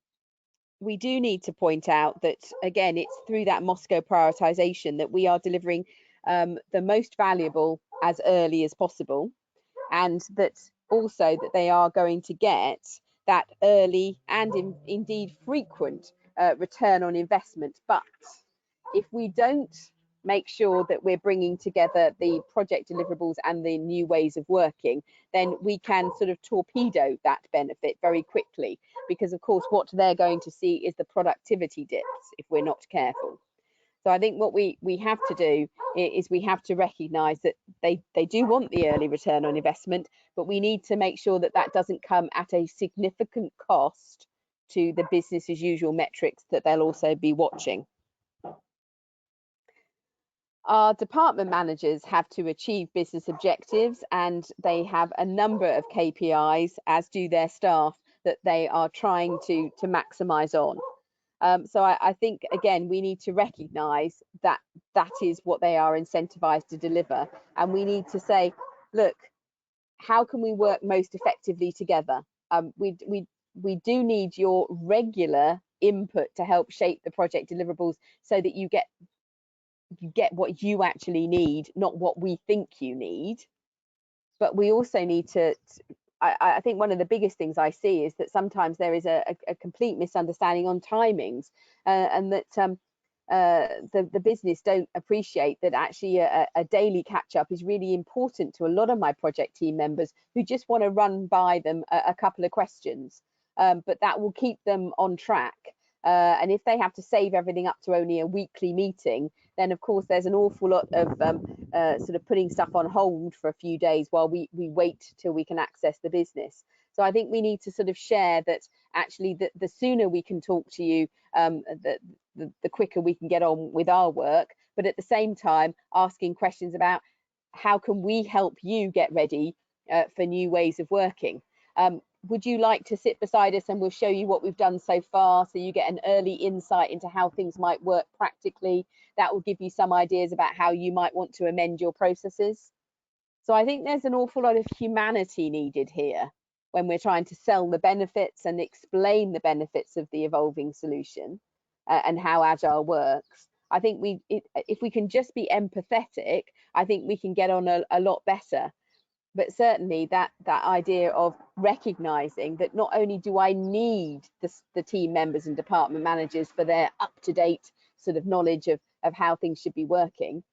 we do need to point out that, again, it's through that Moscow prioritization that we are delivering the most valuable as early as possible, and that also that they are going to get that early and indeed frequent return on investment. But if we don't make sure that we're bringing together the project deliverables and the new ways of working, then we can sort of torpedo that benefit very quickly, because of course what they're going to see is the productivity dips if we're not careful. So I think what we have to do is we have to recognize that they do want the early return on investment, but we need to make sure that that doesn't come at a significant cost to the business as usual metrics that they'll also be watching. Our department managers have to achieve business objectives, and they have a number of KPIs, as do their staff, that they are trying to maximise on. So I think, again, we need to recognise that that is what they are incentivised to deliver, and we need to say, look, how can we work most effectively together? We do need your regular input to help shape the project deliverables, so that you get what you actually need, not what we think you need. but we also need to, I think one of the biggest things I see is that sometimes there is a complete misunderstanding on timings, and that the business don't appreciate that actually a daily catch up is really important to a lot of my project team members who just want to run by them a couple of questions, but that will keep them on track. And if they have to save everything up to only a weekly meeting, then of course there's an awful lot of sort of putting stuff on hold for a few days while we wait till we can access the business. So I think we need to sort of share that actually the sooner we can talk to you, the quicker we can get on with our work, but at the same time asking questions about how can we help you get ready for new ways of working. Would you like to sit beside us and we'll show you what we've done so far, so you get an early insight into how things might work practically? That will give you some ideas about how you might want to amend your processes. So I think there's an awful lot of humanity needed here when we're trying to sell the benefits and explain the benefits of the evolving solution and how Agile works. I think if we can just be empathetic, I think we can get on a lot better. But certainly that idea of recognizing that not only do I need the team members and department managers for their up-to-date sort of knowledge of how things should be working,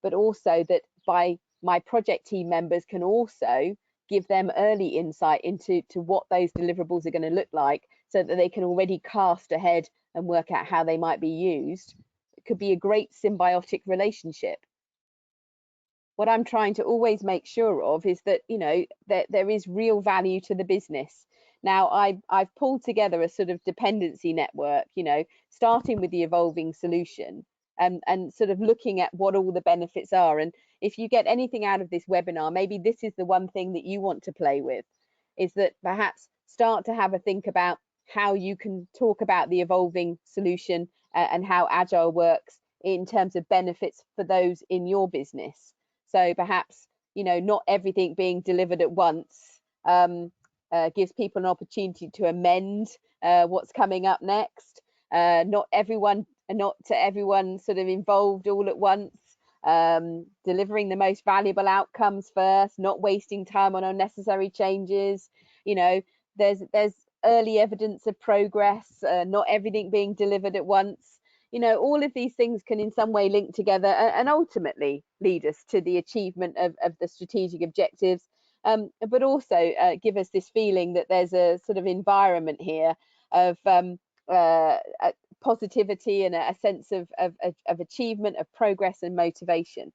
but also that my project team members can also give them early insight into what those deliverables are going to look like, so that they can already cast ahead and work out how they might be used. It could be a great symbiotic relationship. What I'm trying to always make sure of is that, you know, that there is real value to the business. Now, I've pulled together a sort of dependency network, you know, starting with the evolving solution and sort of looking at what all the benefits are. And if you get anything out of this webinar, maybe this is the one thing that you want to play with, is that perhaps start to have a think about how you can talk about the evolving solution and how Agile works in terms of benefits for those in your business. So perhaps, you know, not everything being delivered at once gives people an opportunity to amend what's coming up next. Not to everyone sort of involved all at once. Delivering the most valuable outcomes first, not wasting time on unnecessary changes. You know, there's early evidence of progress, not everything being delivered at once. You know, all of these things can in some way link together and ultimately lead us to the achievement of the strategic objectives, but also give us this feeling that there's a sort of environment here of positivity and a sense of achievement, of progress and motivation.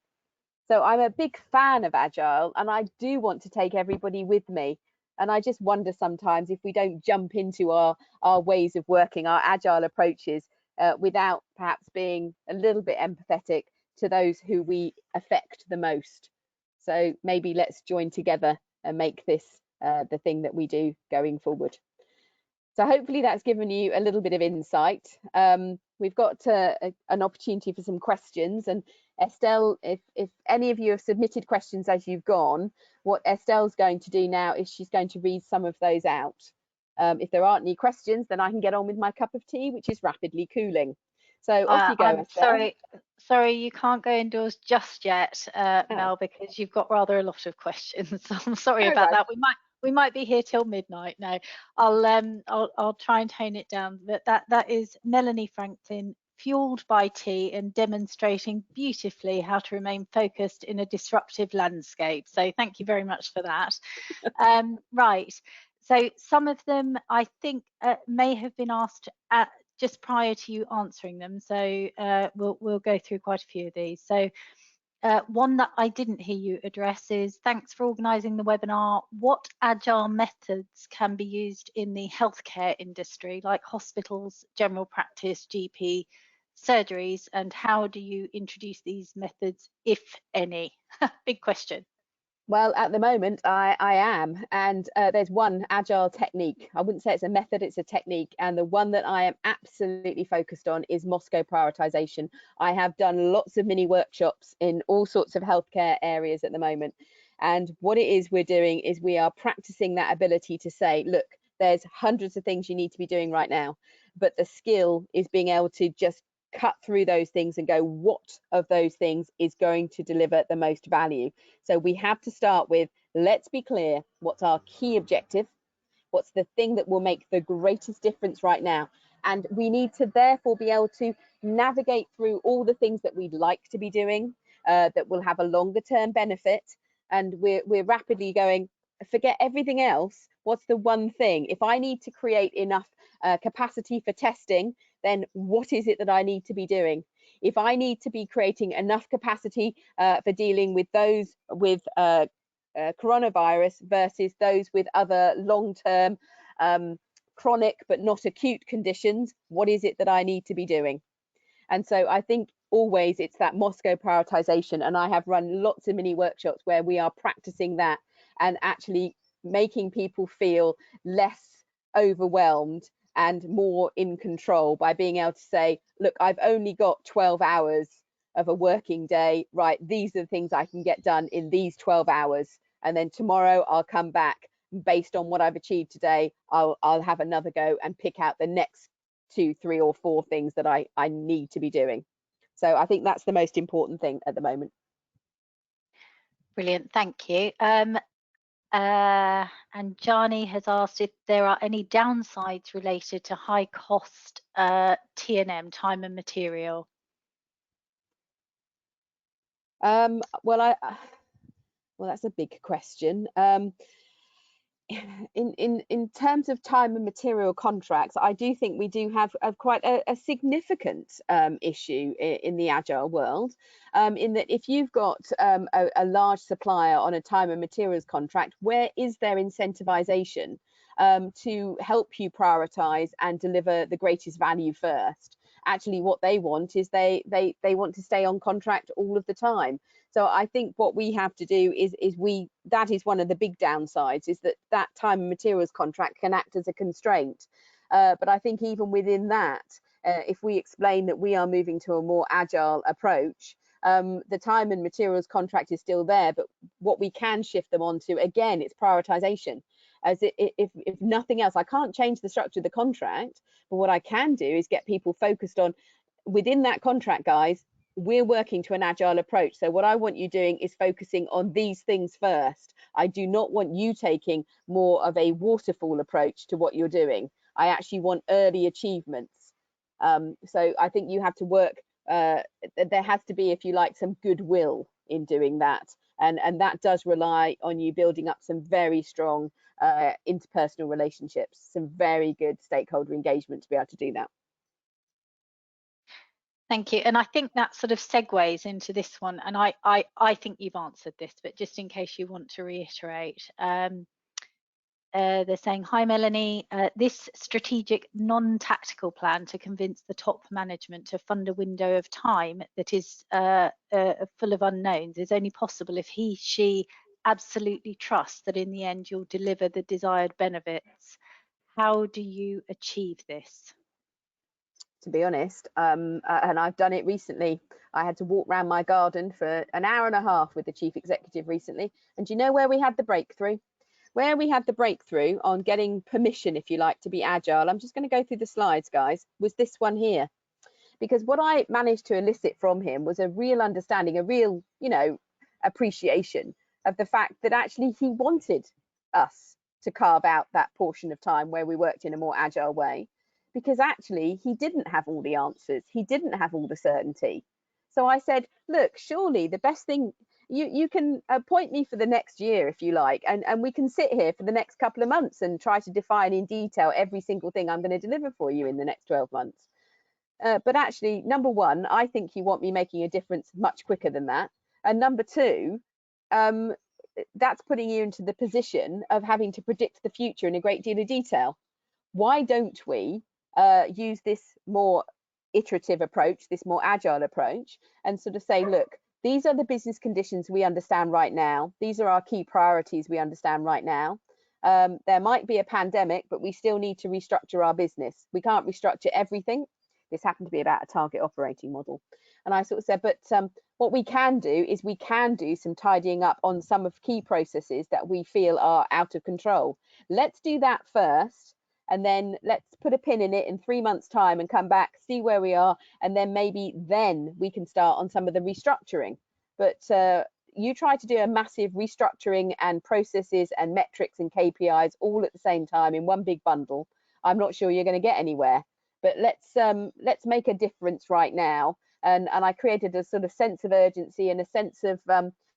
So I'm a big fan of Agile, and I do want to take everybody with me. And I just wonder sometimes if we don't jump into our ways of working, our Agile approaches, without perhaps being a little bit empathetic to those who we affect the most. So maybe let's join together and make this the thing that we do going forward. So hopefully that's given you a little bit of insight. We've got an opportunity for some questions, and Estelle, if any of you have submitted questions as you've gone, what Estelle's going to do now is she's going to read some of those out. If there aren't any questions, then I can get on with my cup of tea, which is rapidly cooling. So off you go, I'm Estelle. sorry, you can't go indoors just yet, Mel, because you've got rather a lot of questions. I'm sorry about that. We might be here till midnight. No, I'll try and tone it down. But that is Melanie Franklin, fueled by tea and demonstrating beautifully how to remain focused in a disruptive landscape. So thank you very much for that. Right. So some of them I think may have been asked just prior to you answering them. So we'll go through quite a few of these. So one that I didn't hear you address is, thanks for organising the webinar. What Agile methods can be used in the healthcare industry, like hospitals, general practice, GP, surgeries, and how do you introduce these methods, if any? Big question. Well, at the moment, I am, and there's one Agile technique. I wouldn't say it's a method, it's a technique. And the one that I am absolutely focused on is Moscow prioritization. I have done lots of mini workshops in all sorts of healthcare areas at the moment. And what it is we're doing is we are practicing that ability to say, look, there's hundreds of things you need to be doing right now, but the skill is being able to just cut through those things and go, what of those things is going to deliver the most value? So we have to start with let's be clear, what's our key objective? What's the thing that will make the greatest difference right now? And we need to therefore be able to navigate through all the things that we'd like to be doing that will have a longer term benefit. And we're rapidly going, forget everything else. What's the one thing? If I need to create enough capacity for testing, then what is it that I need to be doing? If I need to be creating enough capacity for dealing with those with coronavirus versus those with other long-term chronic but not acute conditions, what is it that I need to be doing? And so I think always it's that Moscow prioritization, and I have run lots of mini workshops where we are practicing that and actually making people feel less overwhelmed and more in control by being able to say, look, I've only got 12 hours of a working day, right? These are the things I can get done in these 12 hours. And then tomorrow I'll come back based on what I've achieved today. I'll have another go and pick out the next 2, 3 or 4 things that I need to be doing. So I think that's the most important thing at the moment. Brilliant, thank you. And Jani has asked if there are any downsides related to high cost T&M, time and material. Well, that's a big question. In terms of time and material contracts, I do think we do have quite a significant issue in the Agile world, in that if you've got a large supplier on a time and materials contract, where is their incentivization to help you prioritize and deliver the greatest value first? Actually, what they want is they want to stay on contract all of the time. So I think what we have to do is that is one of the big downsides, is that time and materials contract can act as a constraint. But I think even within that, if we explain that we are moving to a more agile approach, the time and materials contract is still there, but what we can shift them onto, again, it's prioritization. As if nothing else, I can't change the structure of the contract, but what I can do is get people focused on, within that contract, guys, we're working to an agile approach. So what I want you doing is focusing on these things first. I do not want you taking more of a waterfall approach to what you're doing. I actually want early achievements. So I think you have to work, there has to be, if you like, some goodwill in doing that. And that does rely on you building up some very strong interpersonal relationships, some very good stakeholder engagement to be able to do that. Thank you. And I think that sort of segues into this one. And I think you've answered this, but just in case you want to reiterate, they're saying, hi, Melanie, this strategic non-tactical plan to convince the top management to fund a window of time that is full of unknowns is only possible if she absolutely trusts that in the end you'll deliver the desired benefits. How do you achieve this? To be honest, and I've done it recently. I had to walk around my garden for an hour and a half with the chief executive recently. And do you know where we had the breakthrough? Where we had the breakthrough on getting permission, if you like, to be agile, I'm just going to go through the slides, guys, was this one here. Because what I managed to elicit from him was a real understanding, a real, appreciation of the fact that actually he wanted us to carve out that portion of time where we worked in a more agile way, because actually he didn't have all the answers. He didn't have all the certainty. So I said, look, surely the best thing, you can appoint me for the next year, if you like, and we can sit here for the next couple of months and try to define in detail every single thing I'm going to deliver for you in the next 12 months. But actually, number one, I think you want me making a difference much quicker than that. And number two, that's putting you into the position of having to predict the future in a great deal of detail. Why don't we use this more iterative approach, this more agile approach, and sort of say, look, these are the business conditions we understand right now. These are our key priorities we understand right now. There might be a pandemic, but we still need to restructure our business. We can't restructure everything. This happened to be about a target operating model. And I sort of said, but what we can do is we can do some tidying up on some of key processes that we feel are out of control. Let's do that first. And then let's put a pin in it in 3 months' time and come back, see where we are. And then maybe then we can start on some of the restructuring. But you try to do a massive restructuring and processes and metrics and KPIs all at the same time in one big bundle, I'm not sure you're going to get anywhere. But let's make a difference right now. And I created a sort of sense of urgency and a sense of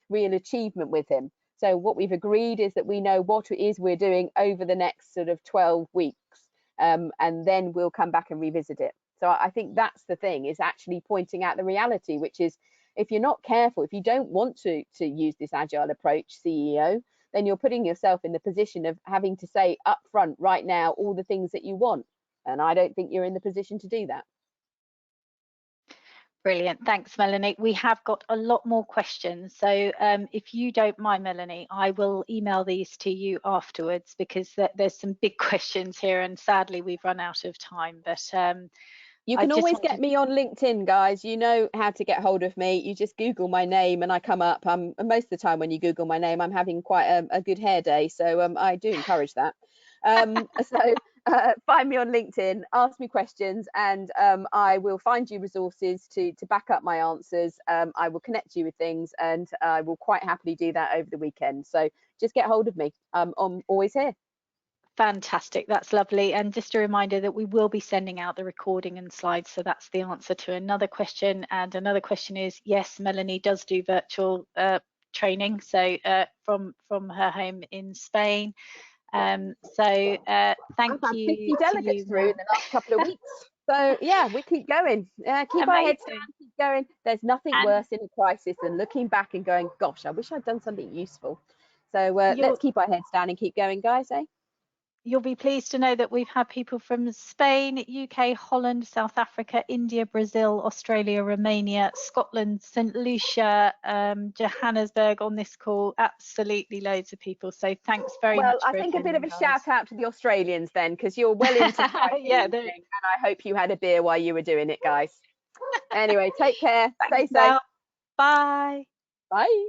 real achievement with him. So what we've agreed is that we know what it is we're doing over the next sort of 12 weeks, and then we'll come back and revisit it. So I think that's the thing, is actually pointing out the reality, which is, if you're not careful, if you don't want to use this agile approach, CEO, then you're putting yourself in the position of having to say up front right now all the things that you want. And I don't think you're in the position to do that. Brilliant. Thanks, Melanie. We have got a lot more questions. So if you don't mind, Melanie, I will email these to you afterwards, because there's some big questions here, and sadly we've run out of time. But you can always get me on LinkedIn, guys. You know how to get hold of me. You just Google my name and I come up. Most of the time when you Google my name, I'm having quite a good hair day. So I do encourage that. Find me on LinkedIn, ask me questions, and I will find you resources to back up my answers. I will connect you with things, and I will quite happily do that over the weekend. So just get hold of me. I'm always here. Fantastic, that's lovely. And just a reminder that we will be sending out the recording and slides. So that's the answer to another question. And another question is, yes, Melanie does do virtual training, so from her home in Spain. Thank I've had you 50 delegates through in the last couple of weeks. So yeah, we keep going. Keep our heads down, keep going. There's nothing worse in a crisis than looking back and going, gosh, I wish I'd done something useful. So let's keep our heads down and keep going, guys, eh? You'll be pleased to know that we've had people from Spain, UK, Holland, South Africa, India, Brazil, Australia, Romania, Scotland, St. Lucia, Johannesburg on this call. Absolutely loads of people. So thanks very much. Well, I think a bit of a shout out to the Australians then, because you're well into yeah, and I hope you had a beer while you were doing it, guys. Anyway, take care. Stay safe. Bye. Bye.